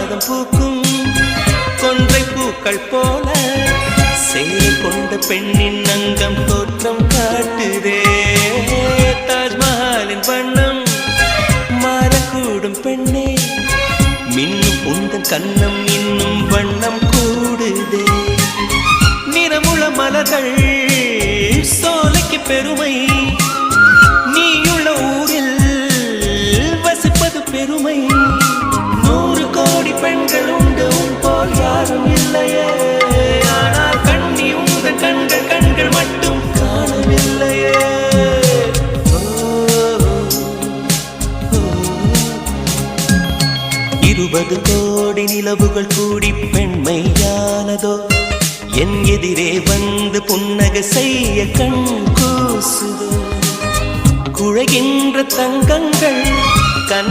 மாதம் பூக்கும் கொன்றை பூக்கள் போல சேலை கொண்ட பெண்ணின் அங்கம் தோற்றம் காட்டுதே. தாஜ்மஹாலின் வண்ணம் மாறக்கூடும் பெண்ணே, மின்னும் உந்தன் கண்ணம் இன்னும் வண்ணம் கூடுதே. நிறமுள்ள மலர்கள் சோலைக்கு பெருமை, நீயுள்ள ஊரில் வசிப்பது பெருமை. 100 கோடி பெண்கள் உண்டு உன் போல் யாரும் இல்லையே, ஆனால் கண்ணி உந்தன் கண்கள் கண்கள் மட்டும் காணவில்லையே. 20 கோடி நிலவுகள் கூடி பெண்மையானதோ, என் எதிரே வந்து புன்னகை செய்ய கண் கூசுதோ. குழைகின்ற தங்கங்கள்